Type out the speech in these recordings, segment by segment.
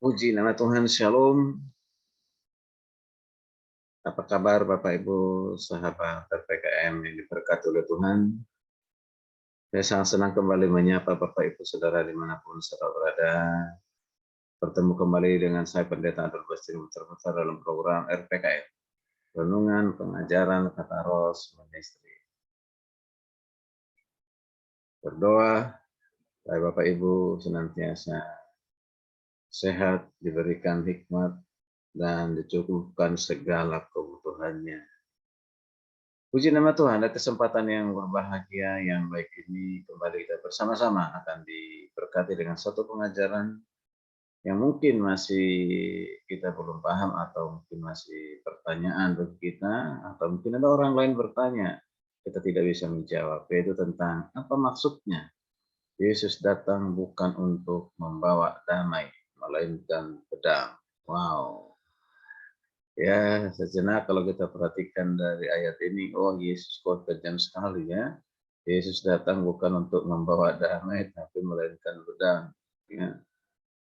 Puji nama Tuhan, Shalom. Apa kabar Bapak Ibu, sahabat PKM yang diberkati oleh Tuhan? Saya sangat senang kembali menyapa Bapak Ibu Saudara dimanapun saudara berada. Bertemu kembali dengan saya Pendeta Adolf Putra dalam program RPKM, Renungan Pengajaran Kata Roh Ministry. Berdoa supaya Bapak Ibu senantiasa sehat, diberikan hikmat, dan dicukupkan segala kebutuhannya. Puji nama Tuhan, ada kesempatan yang berbahagia, yang baik ini kembali kita bersama-sama akan diberkati dengan satu pengajaran yang mungkin masih kita belum paham atau mungkin masih pertanyaan bagi kita, atau mungkin ada orang lain bertanya, kita tidak bisa menjawab, yaitu tentang apa maksudnya Yesus datang bukan untuk membawa damai, melainkan pedang. Wow. Ya, sejenak kalau kita perhatikan dari ayat ini, oh Yesus kok kejam sekali ya. Yesus datang bukan untuk membawa damai, tapi melainkan pedang. Ya,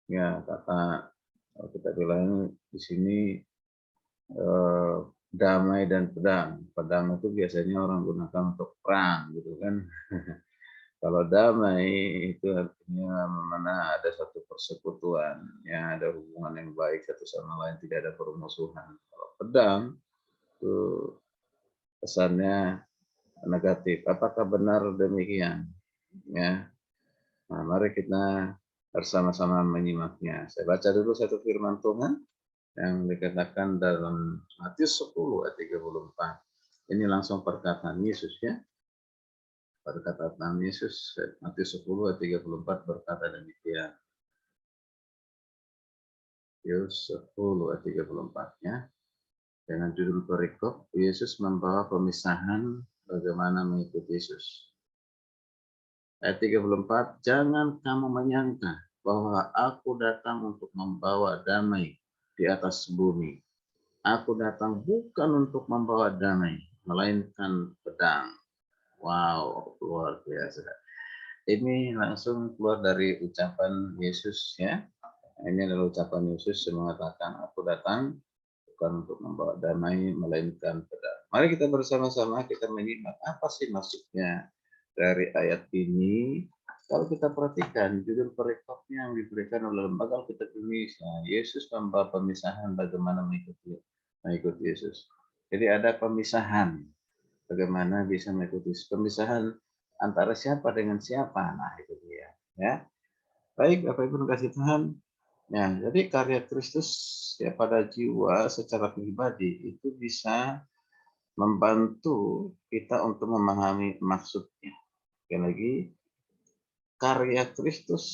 ya kata kalau kita bilang di sini damai dan pedang. Pedang itu biasanya orang gunakan untuk perang, gitu kan. Kalau damai itu artinya mana ada satu persekutuan, ya ada hubungan yang baik satu sama lain, tidak ada permusuhan. Kalau pedang itu kesannya negatif. Apakah benar demikian? Ya, nah, mari kita bersama-sama menyimaknya. Saya baca dulu satu firman Tuhan yang dikatakan dalam Matius 10 ayat 34. Ini langsung perkataan Yesus ya. Perkataan Yesus Matius 10 ayat 34 berkata demikian. Matius 10 ayat 34 ya. Dengan judul perikop, Yesus membawa pemisahan bagaimana mengikuti Yesus. Ayat 34, jangan kamu menyangka bahwa aku datang untuk membawa damai di atas bumi. Aku datang bukan untuk membawa damai, melainkan pedang. Wow, luar biasa. Ini langsung keluar dari ucapan Yesus ya. Ini adalah ucapan Yesus yang mengatakan, aku datang bukan untuk membawa damai, melainkan pedang. Mari kita bersama-sama kita menyimak apa sih maksudnya dari ayat ini. Kalau kita perhatikan judul perikopnya yang diberikan oleh Lembaga Alkitab Indonesia, Yesus membawa pemisahan bagaimana mengikuti Yesus. Jadi ada pemisahan bagaimana bisa mengikuti Yesus. Pemisahan antara siapa dengan siapa. Nah, itu dia ya. Baik, Bapak Ibu kasih Tuhan. Ya, jadi karya Kristus ya pada jiwa secara pribadi itu bisa membantu kita untuk memahami maksudnya. Sekali lagi, karya Kristus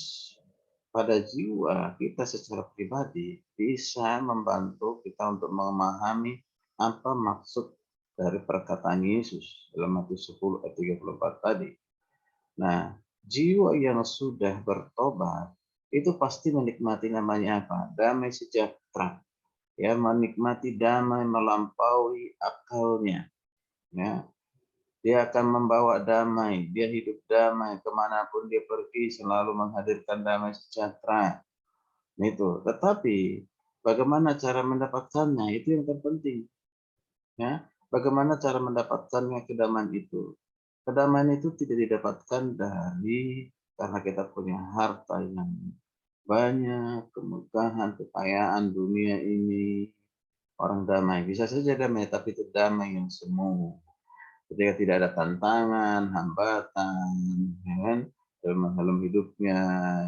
pada jiwa kita secara pribadi bisa membantu kita untuk memahami apa maksud dari perkataan Yesus dalam Matius 10 ayat 34 tadi. Nah, jiwa yang sudah bertobat itu pasti menikmati namanya apa? Damai sejahtera. Ya, menikmati damai melampaui akalnya. Ya, dia akan membawa damai, dia hidup damai kemanapun dia pergi selalu menghadirkan damai sejahtera. Itu. Tetapi bagaimana cara mendapatkannya itu yang terpenting. Ya, bagaimana cara mendapatkannya kedamaian itu? Kedamaian itu tidak didapatkan dari karena kita punya harta yang banyak, kemegahan, kekayaan dunia ini. Orang damai, bisa saja damai, tapi itu damai yang semu. Ketika tidak ada tantangan, hambatan, ya kan, dalam hidupnya,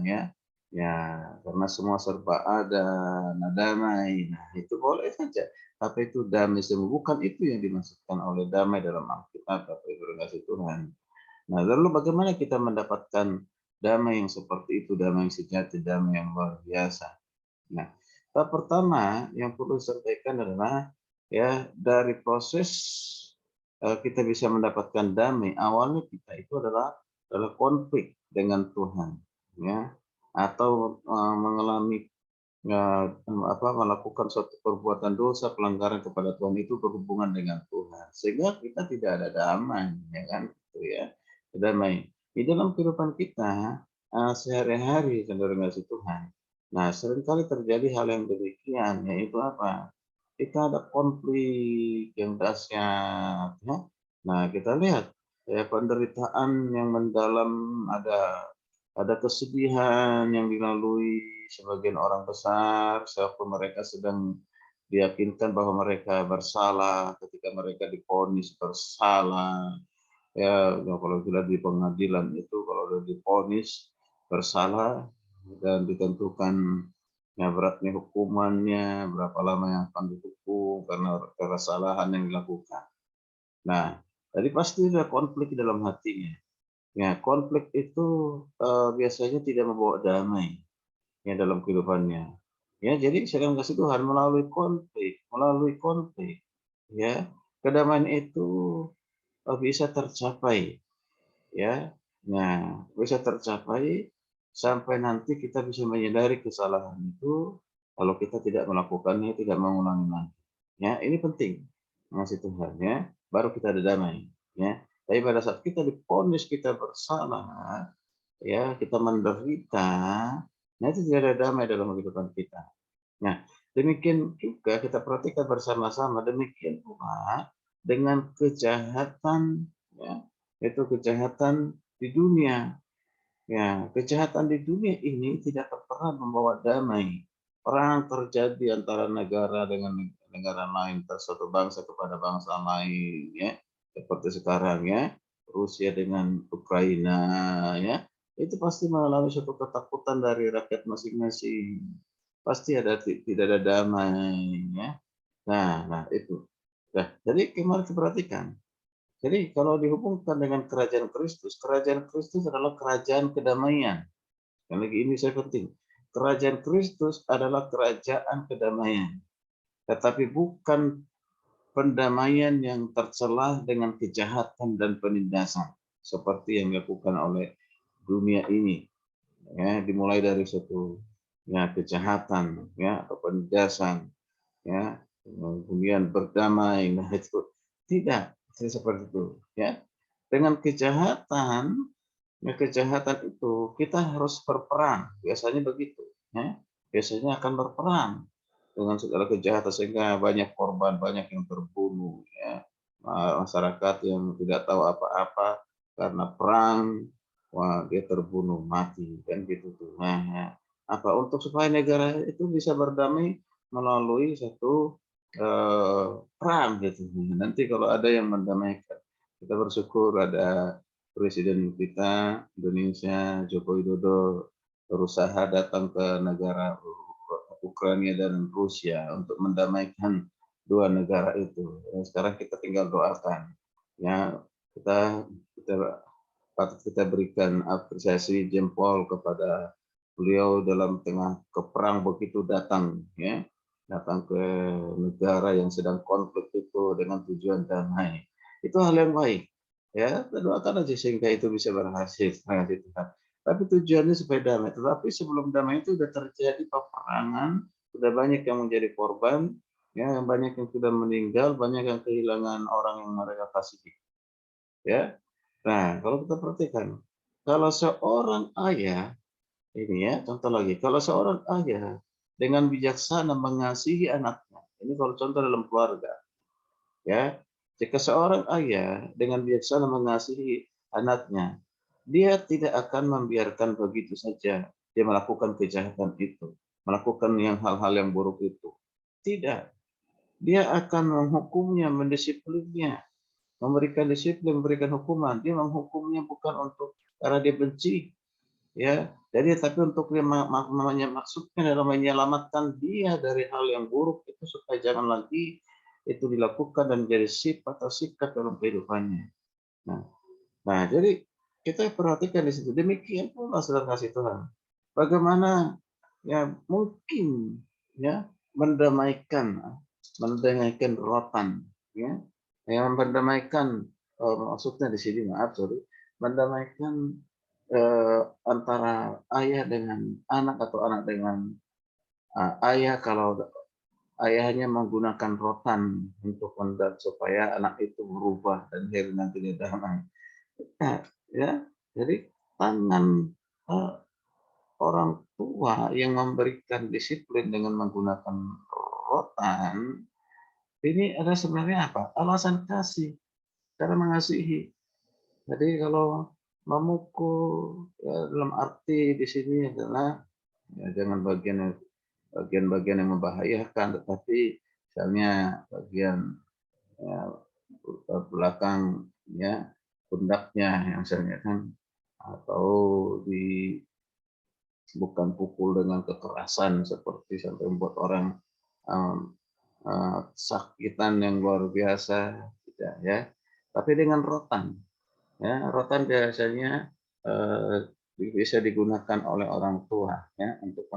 ya, ya, karena semua serba ada, nah damai, nah itu boleh saja. Tapi itu damai semu, bukan itu yang dimaksudkan oleh damai dalam Alkitab, Bapak Ibu kasih Tuhan. Nah, lalu bagaimana kita mendapatkan damai yang seperti itu, damai yang sejati, damai yang luar biasa? Nah, tahap pertama yang perlu disampaikan adalah ya dari proses kita bisa mendapatkan damai. Awalnya kita itu adalah konflik dengan Tuhan, ya, atau mengalami melakukan suatu perbuatan dosa pelanggaran kepada Tuhan itu berhubungan dengan Tuhan, sehingga kita tidak ada damai, ya kan, gitu ya, damai di dalam kehidupan kita sehari-hari, saudara kasih Tuhan. Nah, seringkali terjadi hal yang demikian, yaitu apa? Kita ada konflik yang dahsyat, ya. Nah, kita lihat ya penderitaan yang mendalam, ada kesedihan yang dilalui sebagian orang besar, sewaktu mereka sedang diyakinkan bahwa mereka bersalah ketika mereka divonis bersalah. Ya kalau sudah di pengadilan itu kalau sudah divonis bersalah dan ditentukan ya beratnya hukumannya, berapa lama yang akan dihukum karena kesalahan yang dilakukan. Nah, jadi pasti ada konflik dalam hatinya. Ya, konflik itu biasanya tidak membawa damai ya dalam kehidupannya. Ya, jadi saya akan kasih Tuhan melalui konflik, ya kedamaian itu bisa tercapai, ya. Nah, bisa tercapai sampai nanti kita bisa menyadari kesalahan itu, kalau kita tidak melakukannya, tidak mengulangi lagi. Ya, ini penting ngasih Tuhan ya, baru kita ada damai, ya. Tapi pada saat kita divonis kita bersalah, ya kita menderita, nah itu tidak ada damai dalam kehidupan kita. Nah, demikian juga kita perhatikan bersama-sama, demikian pula dengan kejahatan, ya, itu kejahatan di dunia. Ya, kejahatan di dunia ini tidak pernah membawa damai. Perang terjadi antara negara dengan negara lain, satu bangsa kepada bangsa lain, ya. Seperti sekarang ya, Rusia dengan Ukraina, ya. Itu pasti mengalami suatu ketakutan dari rakyat masing-masing. Pasti tidak ada damai, ya. Nah itu. Nah, jadi kemarin kita perhatikan. Jadi kalau dihubungkan dengan kerajaan Kristus adalah kerajaan kedamaian. Yang lagi ini saya penting. Kerajaan Kristus adalah kerajaan kedamaian. Tetapi bukan pendamaian yang tercelah dengan kejahatan dan penindasan. Seperti yang dilakukan oleh dunia ini. Ya, dimulai dari suatu ya kejahatan ya atau penindasan ya kemudian berdamai, nah itu tidak seperti itu ya. Dengan kejahatan itu kita harus berperang, biasanya begitu ya, biasanya akan berperang dengan segala kejahatan sehingga banyak korban, banyak yang terbunuh ya. Masyarakat yang tidak tahu apa-apa karena perang, wah dia terbunuh mati kan gitu tuh. Nah, ya. Apa untuk supaya negara itu bisa berdamai melalui satu perang gitu. Nanti kalau ada yang mendamaikan, kita bersyukur ada presiden kita Indonesia Joko Widodo berusaha datang ke negara Ukraina dan Rusia untuk mendamaikan dua negara itu. Dan sekarang kita tinggal doakan. Ya, kita kita patut kita berikan apresiasi jempol kepada beliau dalam tengah keperang begitu datang ya, datang ke negara yang sedang konflik itu dengan tujuan damai. Itu hal yang baik. Ya, kita doakan aja sehingga itu bisa berhasil. Terima kasih Tuhan. Tapi tujuannya supaya damai. Tetapi sebelum damai itu sudah terjadi peperangan, sudah banyak yang menjadi korban, ya, banyak yang sudah meninggal, banyak yang kehilangan orang yang mereka kasihi. Ya, nah kalau kita perhatikan, kalau seorang ayah ini ya contoh lagi, kalau seorang ayah dengan bijaksana mengasihi anaknya, ini kalau contoh dalam keluarga, ya, jika seorang ayah dengan bijaksana mengasihi anaknya, dia tidak akan membiarkan begitu saja dia melakukan kejahatan itu, melakukan hal-hal yang buruk itu. Tidak, dia akan menghukumnya, mendisiplinnya, memberikan disiplin, memberikan hukuman. Dia menghukumnya bukan untuk karena dia benci, ya. Jadi tapi untuk dia maksudnya adalah menyelamatkan dia dari hal yang buruk itu supaya jangan lagi itu dilakukan dan jadi sifat atau sikap dalam kehidupannya. Nah, nah jadi kita perhatikan di situ. Demikian pula saudara kasih Tuhan. Bagaimana ya mungkin ya mendamaikan mendamaikan rotan ya yang mendamaikan maksudnya di sini maaf sorry mendamaikan antara ayah dengan anak atau anak dengan ayah kalau ayahnya menggunakan rotan untuk supaya anak itu berubah dan akhirnya nanti dia damai. Nah, ya, jadi tangan orang tua yang memberikan disiplin dengan menggunakan rotan, ini adalah sebenarnya apa? Alasan kasih, cara mengasihi. Jadi kalau memukul, ya dalam arti di sini adalah ya jangan bagian-bagian yang membahayakan, tetapi misalnya bagian ya, belakang ya pundaknya yang misalnya kan, atau di bukan pukul dengan kekerasan seperti sampai membuat orang um, sakitan yang luar biasa, tidak ya. Tapi dengan rotan, ya rotan biasanya bisa digunakan oleh orang tua ya untuk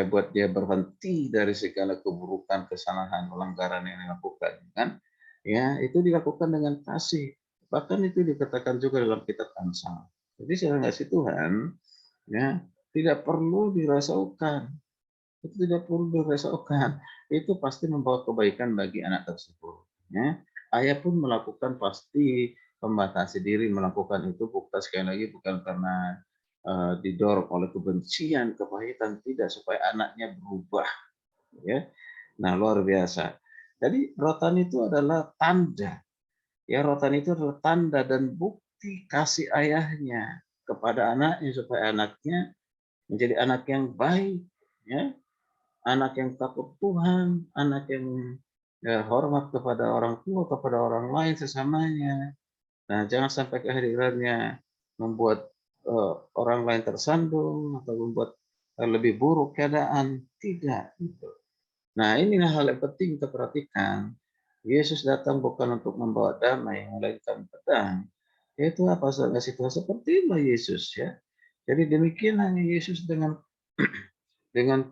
buat dia berhenti dari segala keburukan, kesalahan, pelanggaran yang dilakukan kan. Ya, itu dilakukan dengan kasih. Bahkan itu dikatakan juga dalam kitab Amsal. Jadi secara kasih Tuhan ya tidak perlu dirasaukan. Itu tidak perlu dirasaukan. Itu pasti membawa kebaikan bagi anak tersebut. Ya. Ayah pun melakukan pasti membatasi diri melakukan itu bukan sekali lagi bukan karena didorong oleh kebencian, kepahitan, tidak supaya anaknya berubah. Ya. Nah luar biasa. Jadi rotan itu adalah tanda. Ya rotan itu adalah tanda dan bukti kasih ayahnya kepada anaknya supaya anaknya menjadi anak yang baik, ya, anak yang takut Tuhan, anak yang ya, hormat kepada orang tua, kepada orang lain sesamanya. Nah, jangan sampai kehadirannya membuat orang lain tersandung atau membuat lebih buruk keadaan. Tidak. Gitu. Nah, inilah hal yang penting kita perhatikan. Yesus datang bukan untuk membawa damai, melainkan pedang. Yaitu apa? Situasi seperti inilah Yesus ya. Jadi demikian hanya Yesus dengan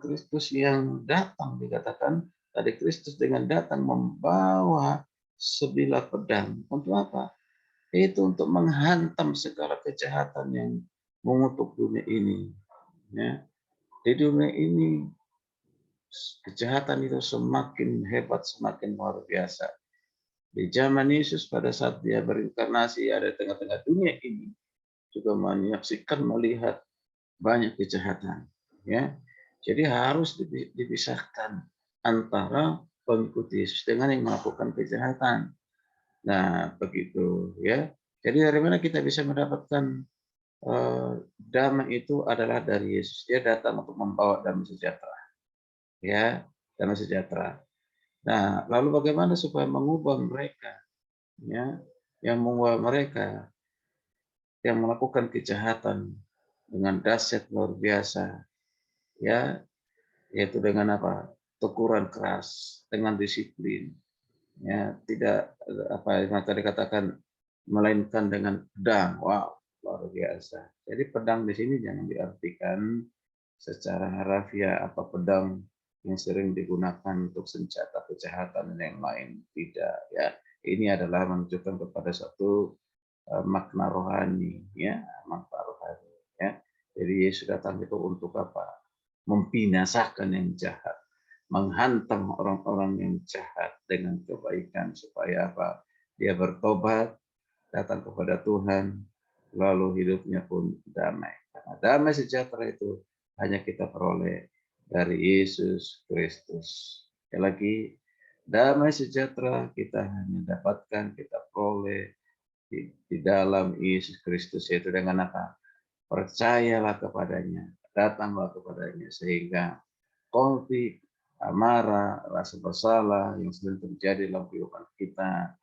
Kristus yang datang dikatakan tadi Kristus dengan datang membawa sebilah pedang. Untuk apa? Itu untuk menghantam segala kejahatan yang mengutuk dunia ini. Ya. Di dunia ini kejahatan itu semakin hebat, semakin luar biasa. Di zaman Yesus pada saat dia berinkarnasi ada di tengah-tengah dunia ini juga menyaksikan melihat banyak kejahatan. Ya, jadi harus dipisahkan antara pengikut Yesus dengan yang melakukan kejahatan. Nah, begitu ya. Jadi dari mana kita bisa mendapatkan damai itu adalah dari Yesus. Dia datang untuk membawa damai sejahtera. Ya, damai sejahtera. Nah, lalu bagaimana supaya mengubah mereka? Ya, yang mengubah mereka yang melakukan kejahatan dengan dahsyat luar biasa. Ya, yaitu dengan apa? Teguran keras, dengan disiplin. Ya, tidak apa yang tadi dikatakan melainkan dengan pedang. Wow, luar biasa. Jadi pedang di sini jangan diartikan secara harafiah apa pedang yang sering digunakan untuk senjata kejahatan dan yang lain. Tidak ya. Ini adalah menunjukkan kepada satu makna rohani ya, makna rohani ya. Jadi Yesus datang itu untuk apa? Membinasakan yang jahat, menghantam orang-orang yang jahat dengan kebaikan supaya apa? Dia bertobat, datang kepada Tuhan, lalu hidupnya pun damai. Karena damai sejahtera itu hanya kita peroleh dari Yesus Kristus. Sekali lagi, damai sejahtera kita hanya dapatkan, kita peroleh di dalam Yesus Kristus, yaitu dengan apa? Percayalah kepadanya, datanglah kepadanya, sehingga konflik, amarah, rasa bersalah yang sering terjadi dalam kehidupan kita,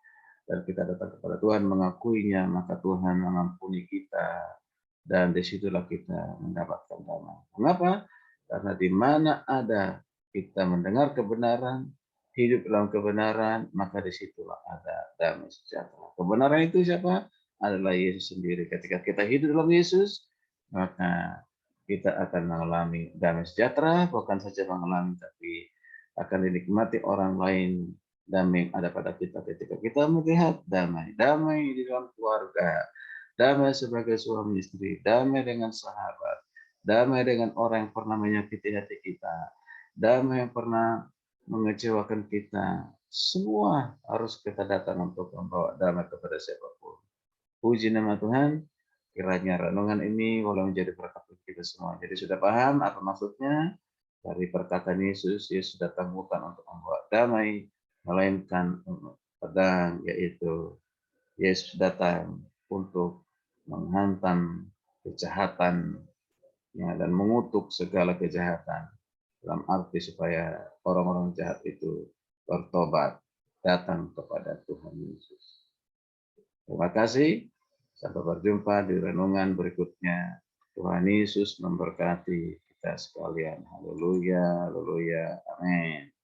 dan kita datang kepada Tuhan mengakuinya, maka Tuhan mengampuni kita, dan disitulah kita mendapatkan damai. Mengapa? Karena di mana ada kita mendengar kebenaran, hidup dalam kebenaran, maka disitulah ada damai sejahtera. Kebenaran itu siapa? Adalah Yesus sendiri. Ketika kita hidup dalam Yesus, maka kita akan mengalami damai sejahtera, bukan saja mengalami, tapi akan dinikmati orang lain damai yang ada pada kita ketika kita melihat damai. Damai di dalam keluarga, damai sebagai suami istri, damai dengan sahabat, damai dengan orang yang pernah menyakiti hati kita, damai yang pernah mengecewakan kita. Semua harus kita datang untuk membawa damai kepada siapapun. Puji nama Tuhan, Kiranya renungan ini boleh menjadi berkat bagi kita semua. Jadi sudah paham apa maksudnya dari perkataan Yesus? Yesus datang bukan untuk membawa damai, melainkan pedang, yaitu Yesus datang untuk menghantam kejahatan dan mengutuk segala kejahatan dalam arti supaya orang-orang jahat itu bertobat datang kepada Tuhan Yesus. Terima kasih. Sampai berjumpa di renungan berikutnya. Tuhan Yesus memberkati kita sekalian. Haleluya, haleluya, amin.